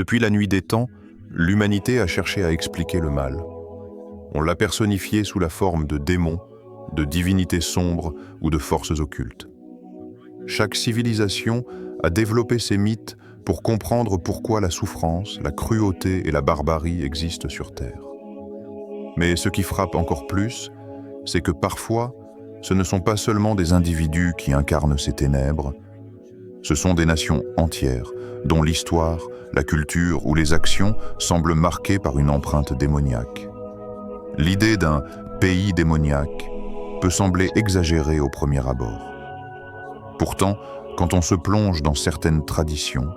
Depuis la nuit des temps, l'humanité a cherché à expliquer le mal. On l'a personnifié sous la forme de démons, de divinités sombres ou de forces occultes. Chaque civilisation a développé ses mythes pour comprendre pourquoi la souffrance, la cruauté et la barbarie existent sur Terre. Mais ce qui frappe encore plus, c'est que parfois, ce ne sont pas seulement des individus qui incarnent ces ténèbres, ce sont des nations entières, dont l'histoire, la culture ou les actions semblent marquées par une empreinte démoniaque. L'idée d'un pays démoniaque peut sembler exagérée au premier abord. Pourtant, quand on se plonge dans certaines traditions,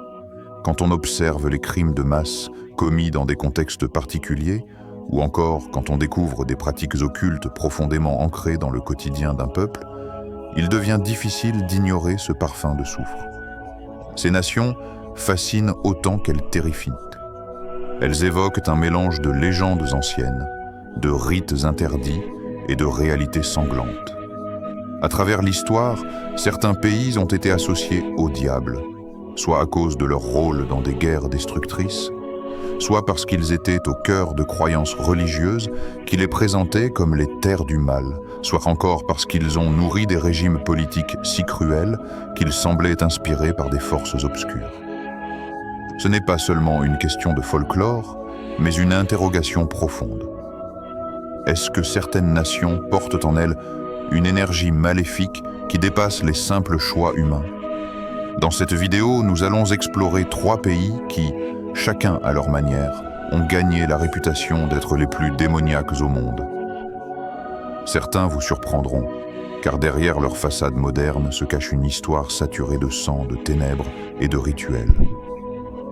quand on observe les crimes de masse commis dans des contextes particuliers, ou encore quand on découvre des pratiques occultes profondément ancrées dans le quotidien d'un peuple, il devient difficile d'ignorer ce parfum de soufre. Ces nations fascinent autant qu'elles terrifient. Elles évoquent un mélange de légendes anciennes, de rites interdits et de réalités sanglantes. À travers l'histoire, certains pays ont été associés au diable, soit à cause de leur rôle dans des guerres destructrices, soit parce qu'ils étaient au cœur de croyances religieuses qui les présentaient comme les terres du mal, soit encore parce qu'ils ont nourri des régimes politiques si cruels qu'ils semblaient inspirés par des forces obscures. Ce n'est pas seulement une question de folklore, mais une interrogation profonde. Est-ce que certaines nations portent en elles une énergie maléfique qui dépasse les simples choix humains? Dans cette vidéo, nous allons explorer 3 pays qui, chacun à leur manière, ont gagné la réputation d'être les plus démoniaques au monde. Certains vous surprendront, car derrière leur façade moderne se cache une histoire saturée de sang, de ténèbres et de rituels.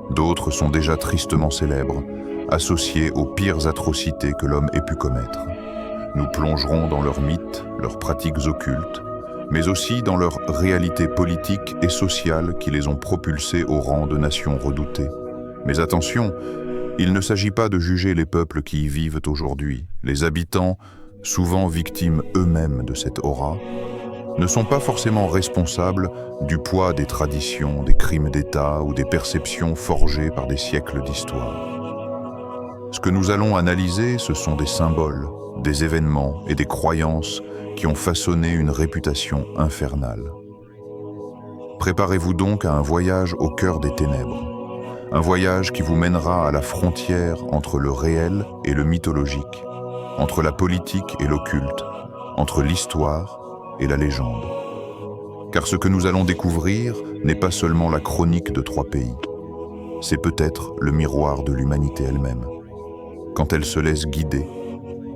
D'autres sont déjà tristement célèbres, associés aux pires atrocités que l'homme ait pu commettre. Nous plongerons dans leurs mythes, leurs pratiques occultes, mais aussi dans leurs réalités politiques et sociales qui les ont propulsés au rang de nations redoutées. Mais attention, il ne s'agit pas de juger les peuples qui y vivent aujourd'hui. Les habitants, souvent victimes eux-mêmes de cette aura, ne sont pas forcément responsables du poids des traditions, des crimes d'État ou des perceptions forgées par des siècles d'histoire. Ce que nous allons analyser, ce sont des symboles, des événements et des croyances qui ont façonné une réputation infernale. Préparez-vous donc à un voyage au cœur des ténèbres. Un voyage qui vous mènera à la frontière entre le réel et le mythologique, entre la politique et l'occulte, entre l'histoire et la légende. Car ce que nous allons découvrir n'est pas seulement la chronique de 3 pays. C'est peut-être le miroir de l'humanité elle-même, quand elle se laisse guider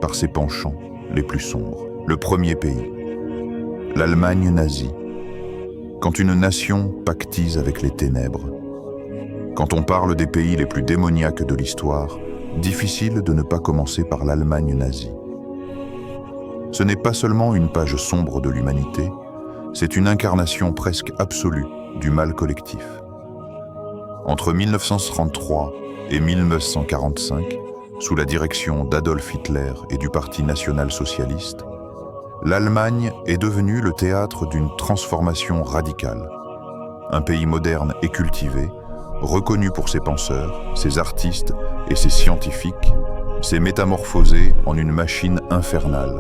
par ses penchants les plus sombres. Le premier pays, l'Allemagne nazie. Quand une nation pactise avec les ténèbres, quand on parle des pays les plus démoniaques de l'histoire, difficile de ne pas commencer par l'Allemagne nazie. Ce n'est pas seulement une page sombre de l'humanité, c'est une incarnation presque absolue du mal collectif. Entre 1933 et 1945, sous la direction d'Adolf Hitler et du Parti national-socialiste, l'Allemagne est devenue le théâtre d'une transformation radicale. Un pays moderne et cultivé, reconnu pour ses penseurs, ses artistes et ses scientifiques, s'est métamorphosé en une machine infernale,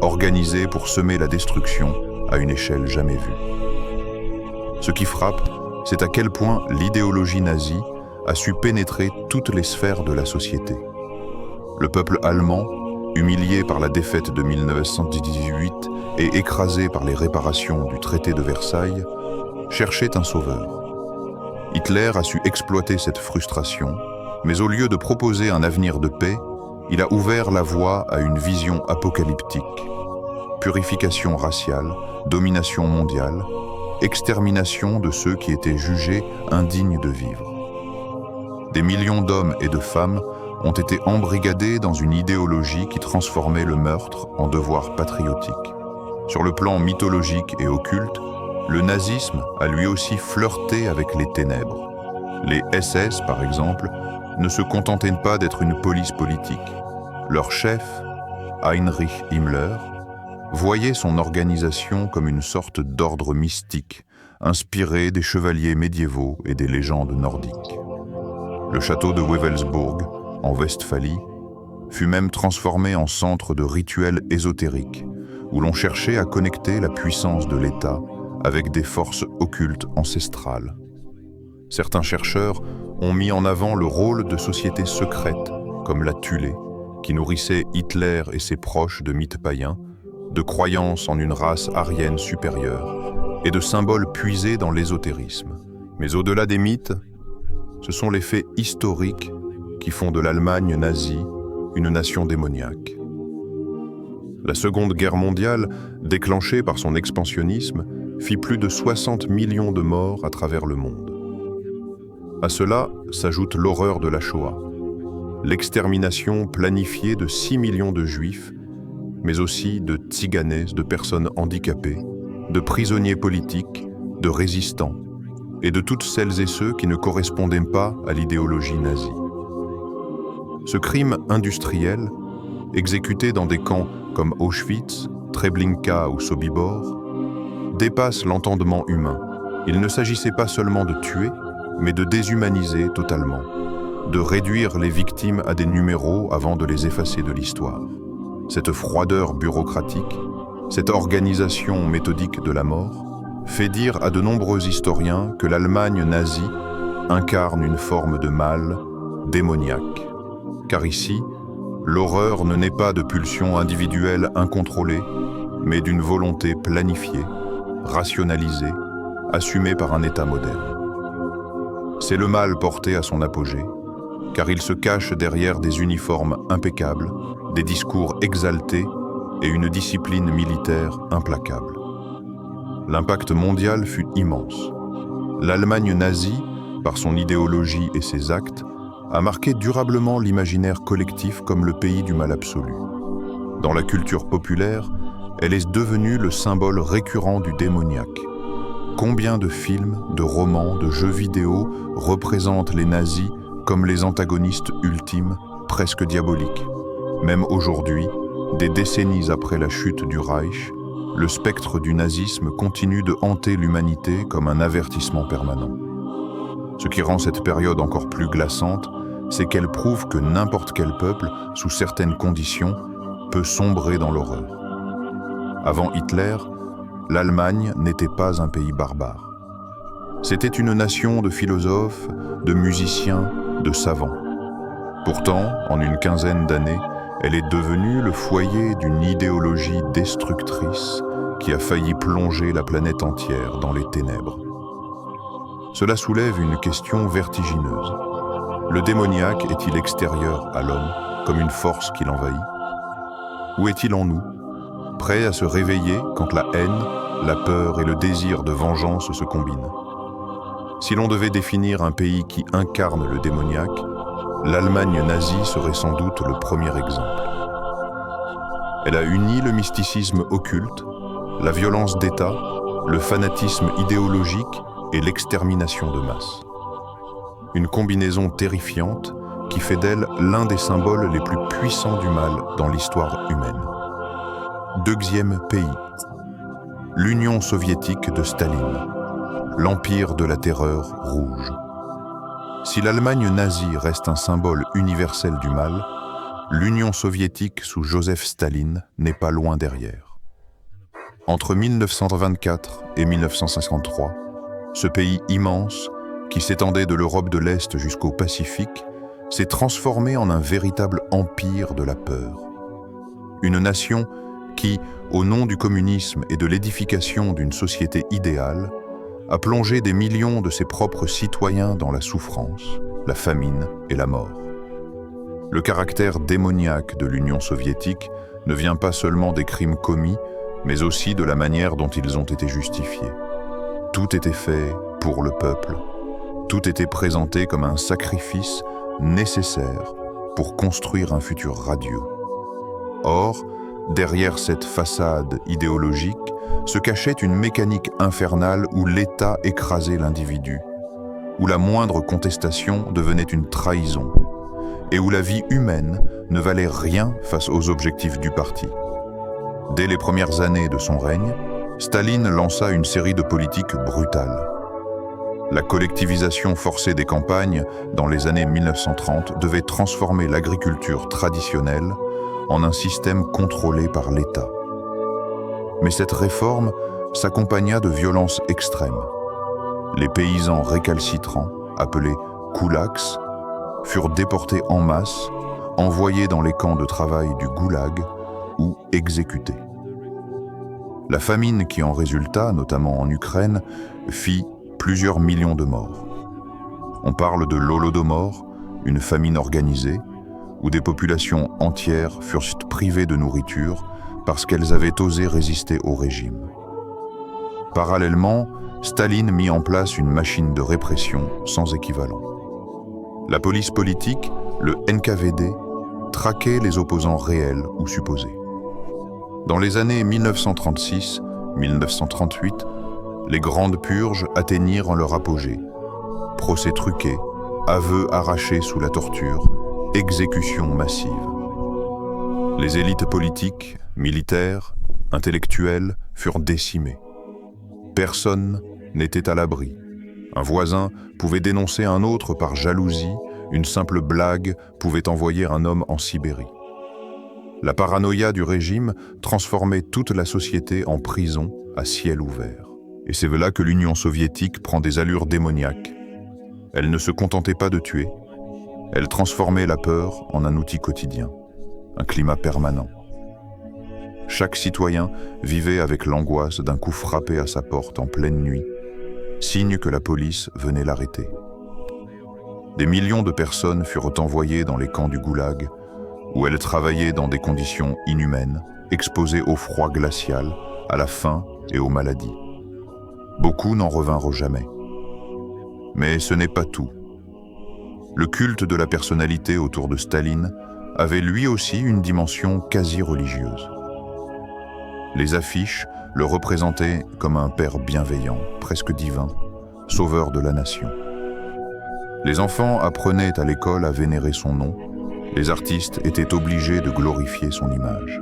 organisée pour semer la destruction à une échelle jamais vue. Ce qui frappe, c'est à quel point l'idéologie nazie a su pénétrer toutes les sphères de la société. Le peuple allemand, humilié par la défaite de 1918 et écrasé par les réparations du traité de Versailles, cherchait un sauveur. Hitler a su exploiter cette frustration, mais au lieu de proposer un avenir de paix, il a ouvert la voie à une vision apocalyptique. Purification raciale, domination mondiale, extermination de ceux qui étaient jugés indignes de vivre. Des millions d'hommes et de femmes ont été embrigadés dans une idéologie qui transformait le meurtre en devoir patriotique. Sur le plan mythologique et occulte, le nazisme a lui aussi flirté avec les ténèbres. Les SS, par exemple, ne se contentaient pas d'être une police politique. Leur chef, Heinrich Himmler, voyait son organisation comme une sorte d'ordre mystique, inspiré des chevaliers médiévaux et des légendes nordiques. Le château de Wewelsburg, en Westphalie, fut même transformé en centre de rituels ésotériques, où l'on cherchait à connecter la puissance de l'État avec des forces occultes ancestrales. Certains chercheurs ont mis en avant le rôle de sociétés secrètes, comme la Thulé, qui nourrissait Hitler et ses proches de mythes païens, de croyances en une race aryenne supérieure et de symboles puisés dans l'ésotérisme. Mais au-delà des mythes, ce sont les faits historiques qui font de l'Allemagne nazie une nation démoniaque. La Seconde Guerre mondiale, déclenchée par son expansionnisme, fit plus de 60 millions de morts à travers le monde. À cela s'ajoute l'horreur de la Shoah, l'extermination planifiée de 6 millions de Juifs, mais aussi de Tsiganes, de personnes handicapées, de prisonniers politiques, de résistants, et de toutes celles et ceux qui ne correspondaient pas à l'idéologie nazie. Ce crime industriel, exécuté dans des camps comme Auschwitz, Treblinka ou Sobibor, dépasse l'entendement humain. Il ne s'agissait pas seulement de tuer, mais de déshumaniser totalement, de réduire les victimes à des numéros avant de les effacer de l'histoire. Cette froideur bureaucratique, cette organisation méthodique de la mort, fait dire à de nombreux historiens que l'Allemagne nazie incarne une forme de mal démoniaque. Car ici, l'horreur ne naît pas de pulsions individuelles incontrôlées, mais d'une volonté planifiée, rationalisée, assumée par un État moderne. C'est le mal porté à son apogée, car il se cache derrière des uniformes impeccables, des discours exaltés et une discipline militaire implacable. L'impact mondial fut immense. L'Allemagne nazie, par son idéologie et ses actes, a marqué durablement l'imaginaire collectif comme le pays du mal absolu. Dans la culture populaire, elle est devenue le symbole récurrent du démoniaque. Combien de films, de romans, de jeux vidéo représentent les nazis comme les antagonistes ultimes, presque diaboliques. Même aujourd'hui, des décennies après la chute du Reich, le spectre du nazisme continue de hanter l'humanité comme un avertissement permanent. Ce qui rend cette période encore plus glaçante, c'est qu'elle prouve que n'importe quel peuple, sous certaines conditions, peut sombrer dans l'horreur. Avant Hitler, l'Allemagne n'était pas un pays barbare. C'était une nation de philosophes, de musiciens, de savants. Pourtant, en une quinzaine d'années, elle est devenue le foyer d'une idéologie destructrice qui a failli plonger la planète entière dans les ténèbres. Cela soulève une question vertigineuse. Le démoniaque est-il extérieur à l'homme, comme une force qui l'envahit? Ou est-il en nous, prêt à se réveiller quand la haine, la peur et le désir de vengeance se combinent? Si l'on devait définir un pays qui incarne le démoniaque, l'Allemagne nazie serait sans doute le premier exemple. Elle a uni le mysticisme occulte, la violence d'État, le fanatisme idéologique et l'extermination de masse. Une combinaison terrifiante qui fait d'elle l'un des symboles les plus puissants du mal dans l'histoire humaine. Deuxième pays, l'Union soviétique de Staline, l'empire de la terreur rouge. Si l'Allemagne nazie reste un symbole universel du mal, l'Union soviétique sous Joseph Staline n'est pas loin derrière. Entre 1924 et 1953, ce pays immense, qui s'étendait de l'Europe de l'Est jusqu'au Pacifique, s'est transformé en un véritable empire de la peur. Une nation qui, au nom du communisme et de l'édification d'une société idéale, a plongé des millions de ses propres citoyens dans la souffrance, la famine et la mort. Le caractère démoniaque de l'Union soviétique ne vient pas seulement des crimes commis, mais aussi de la manière dont ils ont été justifiés. Tout était fait pour le peuple. Tout était présenté comme un sacrifice nécessaire pour construire un futur radieux. Or, derrière cette façade idéologique, se cachait une mécanique infernale où l'État écrasait l'individu, où la moindre contestation devenait une trahison, et où la vie humaine ne valait rien face aux objectifs du parti. Dès les premières années de son règne, Staline lança une série de politiques brutales. La collectivisation forcée des campagnes dans les années 1930 devait transformer l'agriculture traditionnelle en un système contrôlé par l'État. Mais cette réforme s'accompagna de violences extrêmes. Les paysans récalcitrants, appelés kulaks, furent déportés en masse, envoyés dans les camps de travail du goulag ou exécutés. La famine qui en résulta, notamment en Ukraine, fit plusieurs millions de morts. On parle de l'Holodomor, une famine organisée, où des populations entières furent privées de nourriture parce qu'elles avaient osé résister au régime. Parallèlement, Staline mit en place une machine de répression sans équivalent. La police politique, le NKVD, traquait les opposants réels ou supposés. Dans les années 1936-1938, les grandes purges atteignirent leur apogée. Procès truqués, aveux arrachés sous la torture, exécutions massives. Les élites politiques, militaires, intellectuelles furent décimées. Personne n'était à l'abri. Un voisin pouvait dénoncer un autre par jalousie, une simple blague pouvait envoyer un homme en Sibérie. La paranoïa du régime transformait toute la société en prison à ciel ouvert. Et c'est là que l'Union soviétique prend des allures démoniaques. Elle ne se contentait pas de tuer, elle transformait la peur en un outil quotidien, un climat permanent. Chaque citoyen vivait avec l'angoisse d'un coup frappé à sa porte en pleine nuit, signe que la police venait l'arrêter. Des millions de personnes furent envoyées dans les camps du goulag, où elles travaillaient dans des conditions inhumaines, exposées au froid glacial, à la faim et aux maladies. Beaucoup n'en revinrent jamais. Mais ce n'est pas tout. Le culte de la personnalité autour de Staline avait lui aussi une dimension quasi religieuse. Les affiches le représentaient comme un père bienveillant, presque divin, sauveur de la nation. Les enfants apprenaient à l'école à vénérer son nom, les artistes étaient obligés de glorifier son image.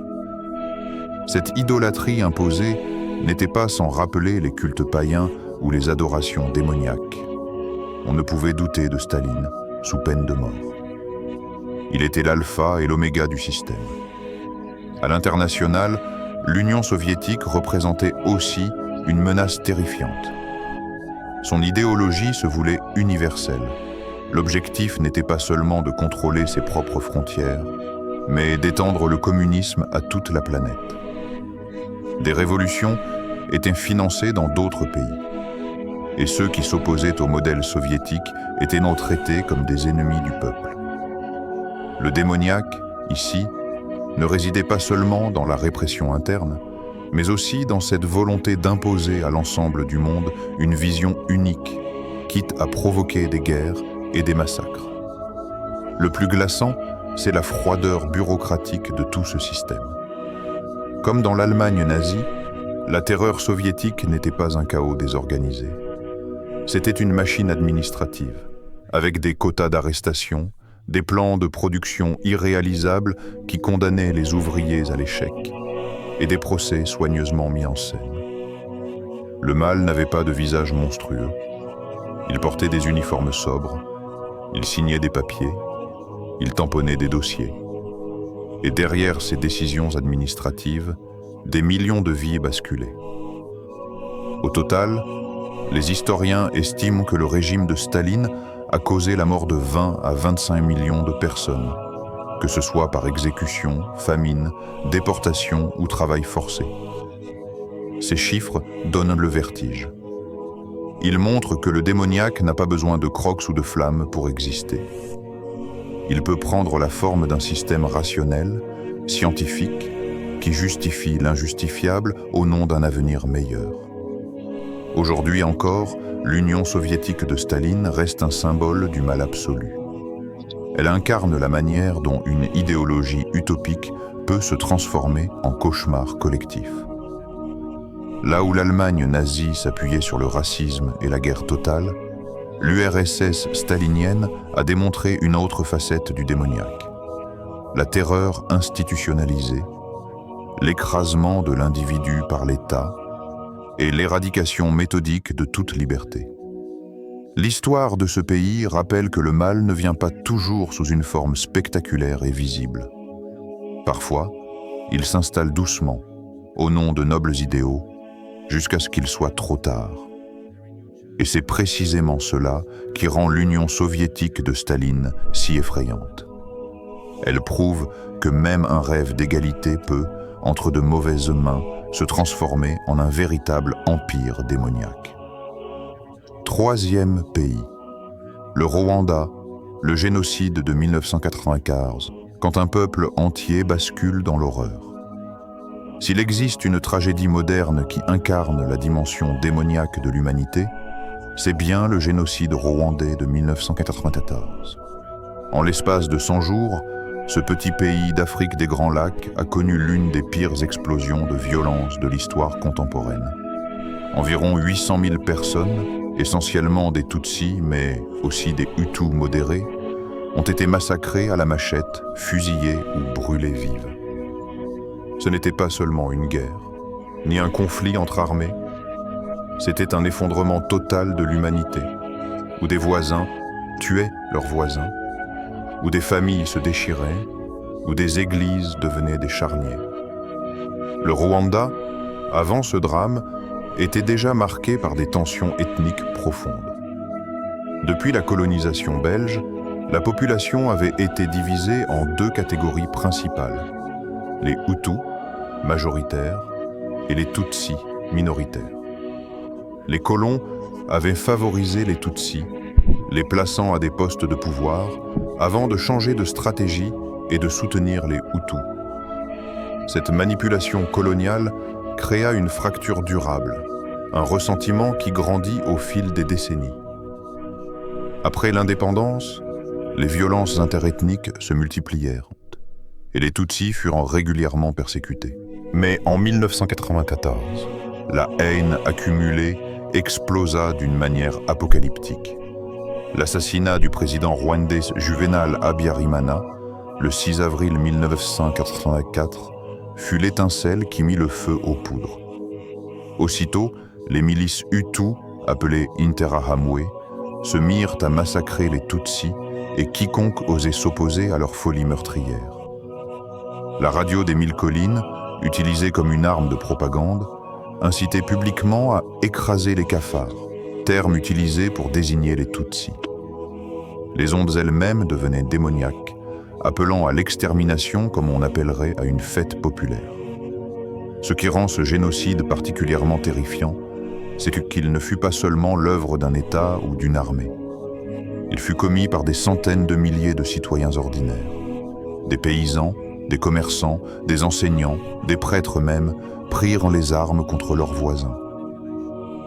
Cette idolâtrie imposée n'était pas sans rappeler les cultes païens ou les adorations démoniaques. On ne pouvait douter de Staline, sous peine de mort. Il était l'alpha et l'oméga du système. À l'international, l'Union soviétique représentait aussi une menace terrifiante. Son idéologie se voulait universelle. L'objectif n'était pas seulement de contrôler ses propres frontières, mais d'étendre le communisme à toute la planète. Des révolutions étaient financées dans d'autres pays. Et ceux qui s'opposaient au modèle soviétique étaient non traités comme des ennemis du peuple. Le démoniaque, ici, ne résidait pas seulement dans la répression interne, mais aussi dans cette volonté d'imposer à l'ensemble du monde une vision unique, quitte à provoquer des guerres et des massacres. Le plus glaçant, c'est la froideur bureaucratique de tout ce système. Comme dans l'Allemagne nazie, la terreur soviétique n'était pas un chaos désorganisé. C'était une machine administrative, avec des quotas d'arrestation, des plans de production irréalisables qui condamnaient les ouvriers à l'échec, et des procès soigneusement mis en scène. Le mal n'avait pas de visage monstrueux. Il portait des uniformes sobres, il signait des papiers, il tamponnait des dossiers. Et derrière ces décisions administratives, des millions de vies basculaient. Au total, les historiens estiment que le régime de Staline a causé la mort de 20 à 25 millions de personnes, que ce soit par exécution, famine, déportation ou travail forcé. Ces chiffres donnent le vertige. Ils montrent que le démoniaque n'a pas besoin de crocs ou de flammes pour exister. Il peut prendre la forme d'un système rationnel, scientifique, qui justifie l'injustifiable au nom d'un avenir meilleur. Aujourd'hui encore, l'Union soviétique de Staline reste un symbole du mal absolu. Elle incarne la manière dont une idéologie utopique peut se transformer en cauchemar collectif. Là où l'Allemagne nazie s'appuyait sur le racisme et la guerre totale, l'URSS stalinienne a démontré une autre facette du démoniaque. La terreur institutionnalisée, l'écrasement de l'individu par l'État et l'éradication méthodique de toute liberté. L'histoire de ce pays rappelle que le mal ne vient pas toujours sous une forme spectaculaire et visible. Parfois, il s'installe doucement, au nom de nobles idéaux, jusqu'à ce qu'il soit trop tard. Et c'est précisément cela qui rend l'Union soviétique de Staline si effrayante. Elle prouve que même un rêve d'égalité peut, entre de mauvaises mains, se transformer en un véritable empire démoniaque. Troisième pays, le Rwanda, le génocide de 1995, quand un peuple entier bascule dans l'horreur. S'il existe une tragédie moderne qui incarne la dimension démoniaque de l'humanité, c'est bien le génocide rwandais de 1994. En l'espace de 100 jours, ce petit pays d'Afrique des Grands Lacs a connu l'une des pires explosions de violence de l'histoire contemporaine. Environ 800 000 personnes, essentiellement des Tutsis, mais aussi des Hutus modérés, ont été massacrées à la machette, fusillées ou brûlées vives. Ce n'était pas seulement une guerre, ni un conflit entre armées, c'était un effondrement total de l'humanité, où des voisins tuaient leurs voisins, où des familles se déchiraient, où des églises devenaient des charniers. Le Rwanda, avant ce drame, était déjà marqué par des tensions ethniques profondes. Depuis la colonisation belge, la population avait été divisée en deux catégories principales, les Hutus, majoritaires, et les Tutsis, minoritaires. Les colons avaient favorisé les Tutsis, les plaçant à des postes de pouvoir, avant de changer de stratégie et de soutenir les Hutus. Cette manipulation coloniale créa une fracture durable, un ressentiment qui grandit au fil des décennies. Après l'indépendance, les violences interethniques se multiplièrent et les Tutsis furent régulièrement persécutés. Mais en 1994, la haine accumulée explosa d'une manière apocalyptique. L'assassinat du président rwandais Juvenal Habyarimana, le 6 avril 1984, fut l'étincelle qui mit le feu aux poudres. Aussitôt, les milices Hutus, appelées Interahamwe, se mirent à massacrer les Tutsis et quiconque osait s'opposer à leur folie meurtrière. La radio des Mille Collines, utilisée comme une arme de propagande, incitait publiquement à écraser les cafards, terme utilisé pour désigner les Tutsis. Les ondes elles-mêmes devenaient démoniaques, appelant à l'extermination comme on appellerait à une fête populaire. Ce qui rend ce génocide particulièrement terrifiant, c'est qu'il ne fut pas seulement l'œuvre d'un État ou d'une armée. Il fut commis par des centaines de milliers de citoyens ordinaires. Des paysans, des commerçants, des enseignants, des prêtres même, prirent les armes contre leurs voisins.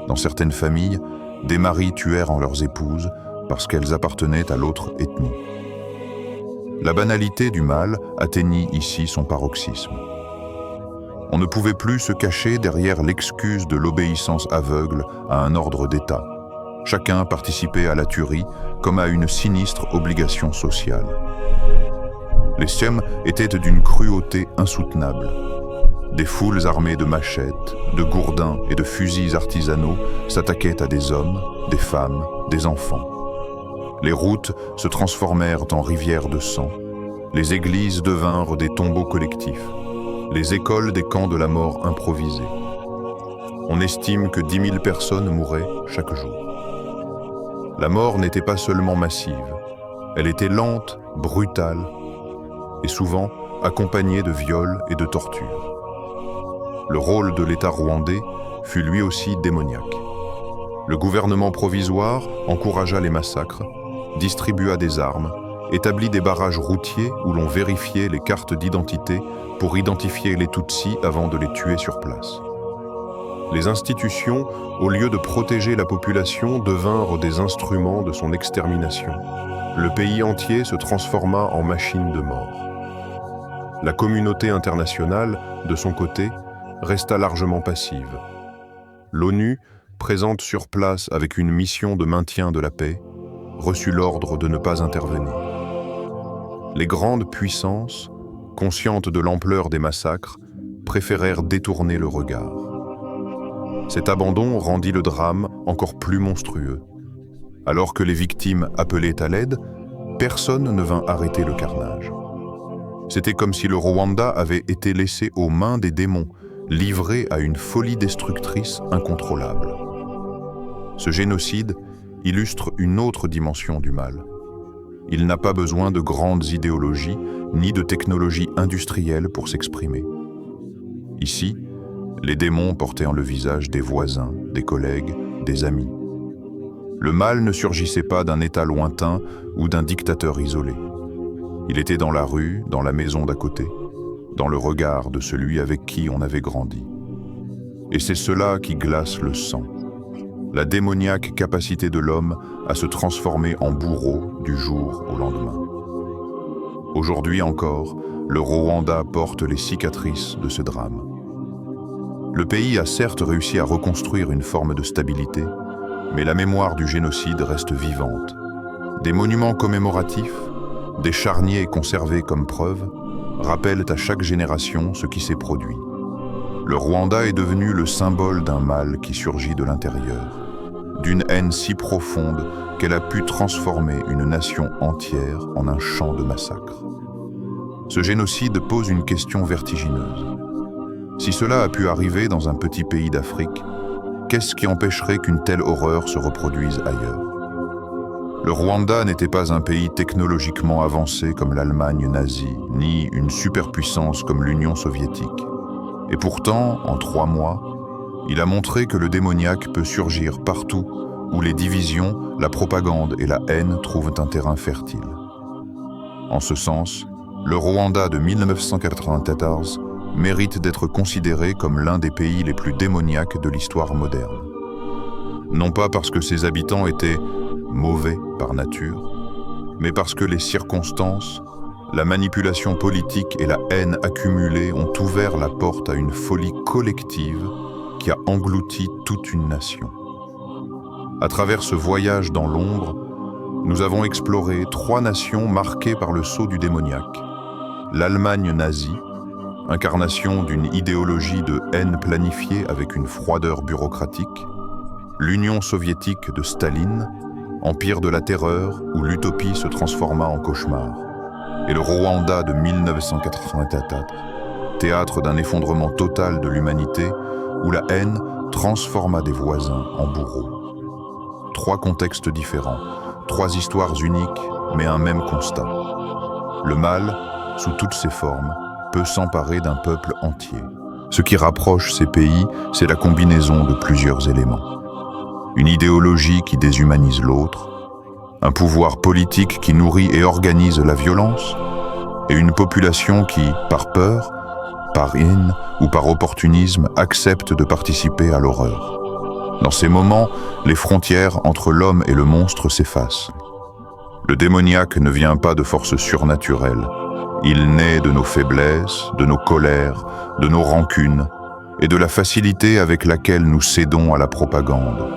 Dans certaines familles, des maris tuèrent leurs épouses parce qu'elles appartenaient à l'autre ethnie. La banalité du mal atteignit ici son paroxysme. On ne pouvait plus se cacher derrière l'excuse de l'obéissance aveugle à un ordre d'État. Chacun participait à la tuerie comme à une sinistre obligation sociale. Les scènes étaient d'une cruauté insoutenable. Des foules armées de machettes, de gourdins et de fusils artisanaux s'attaquaient à des hommes, des femmes, des enfants. Les routes se transformèrent en rivières de sang. Les églises devinrent des tombeaux collectifs. Les écoles des camps de la mort improvisés. On estime que 10 000 personnes mouraient chaque jour. La mort n'était pas seulement massive, elle était lente, brutale et souvent accompagnée de viols et de tortures. Le rôle de l'État rwandais fut lui aussi démoniaque. Le gouvernement provisoire encouragea les massacres, distribua des armes, établit des barrages routiers où l'on vérifiait les cartes d'identité pour identifier les Tutsis avant de les tuer sur place. Les institutions, au lieu de protéger la population, devinrent des instruments de son extermination. Le pays entier se transforma en machine de mort. La communauté internationale, de son côté, resta largement passive. L'ONU, présente sur place avec une mission de maintien de la paix, reçut l'ordre de ne pas intervenir. Les grandes puissances, conscientes de l'ampleur des massacres, préférèrent détourner le regard. Cet abandon rendit le drame encore plus monstrueux. Alors que les victimes appelaient à l'aide, personne ne vint arrêter le carnage. C'était comme si le Rwanda avait été laissé aux mains des démons, livré à une folie destructrice incontrôlable. Ce génocide illustre une autre dimension du mal. Il n'a pas besoin de grandes idéologies ni de technologies industrielles pour s'exprimer. Ici, les démons portaient en le visage des voisins, des collègues, des amis. Le mal ne surgissait pas d'un État lointain ou d'un dictateur isolé. Il était dans la rue, dans la maison d'à côté, dans le regard de celui avec qui on avait grandi. Et c'est cela qui glace le sang, la démoniaque capacité de l'homme à se transformer en bourreau du jour au lendemain. Aujourd'hui encore, le Rwanda porte les cicatrices de ce drame. Le pays a certes réussi à reconstruire une forme de stabilité, mais la mémoire du génocide reste vivante. Des monuments commémoratifs, des charniers conservés comme preuve, rappellent à chaque génération ce qui s'est produit. Le Rwanda est devenu le symbole d'un mal qui surgit de l'intérieur, d'une haine si profonde qu'elle a pu transformer une nation entière en un champ de massacre. Ce génocide pose une question vertigineuse. Si cela a pu arriver dans un petit pays d'Afrique, qu'est-ce qui empêcherait qu'une telle horreur se reproduise ailleurs? Le Rwanda n'était pas un pays technologiquement avancé comme l'Allemagne nazie, ni une superpuissance comme l'Union soviétique. Et pourtant, en 3 mois, il a montré que le démoniaque peut surgir partout où les divisions, la propagande et la haine trouvent un terrain fertile. En ce sens, le Rwanda de 1994 mérite d'être considéré comme l'un des pays les plus démoniaques de l'histoire moderne. Non pas parce que ses habitants étaient mauvais par nature, mais parce que les circonstances, la manipulation politique et la haine accumulée ont ouvert la porte à une folie collective qui a englouti toute une nation. À travers ce voyage dans l'ombre, nous avons exploré 3 nations marquées par le sceau du démoniaque. L'Allemagne nazie, incarnation d'une idéologie de haine planifiée avec une froideur bureaucratique, l'Union soviétique de Staline, empire de la terreur où l'utopie se transforma en cauchemar, et le Rwanda de 1984, théâtre d'un effondrement total de l'humanité où la haine transforma des voisins en bourreaux. 3 contextes différents, 3 histoires uniques, mais un même constat. Le mal, sous toutes ses formes, peut s'emparer d'un peuple entier. Ce qui rapproche ces pays, c'est la combinaison de plusieurs éléments. Une idéologie qui déshumanise l'autre, un pouvoir politique qui nourrit et organise la violence, et une population qui, par peur, par haine ou par opportunisme, accepte de participer à l'horreur. Dans ces moments, les frontières entre l'homme et le monstre s'effacent. Le démoniaque ne vient pas de forces surnaturelles. Il naît de nos faiblesses, de nos colères, de nos rancunes et de la facilité avec laquelle nous cédons à la propagande.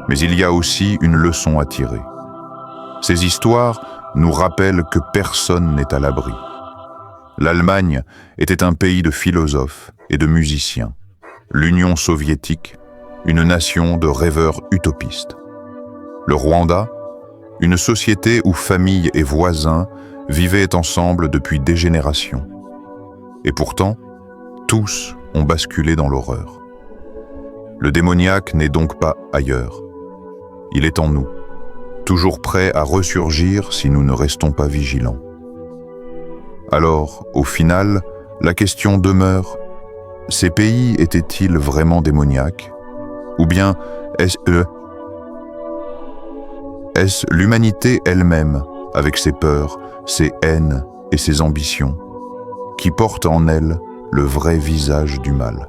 Mais il y a aussi une leçon à tirer. Ces histoires nous rappellent que personne n'est à l'abri. L'Allemagne était un pays de philosophes et de musiciens. L'Union soviétique, une nation de rêveurs utopistes. Le Rwanda, une société où famille et voisins vivaient ensemble depuis des générations. Et pourtant, tous ont basculé dans l'horreur. Le démoniaque n'est donc pas ailleurs. Il est en nous, toujours prêt à ressurgir si nous ne restons pas vigilants. Alors, au final, la question demeure, ces pays étaient-ils vraiment démoniaques? Ou bien est-ce l'humanité elle-même, avec ses peurs, ses haines et ses ambitions, qui porte en elle le vrai visage du mal?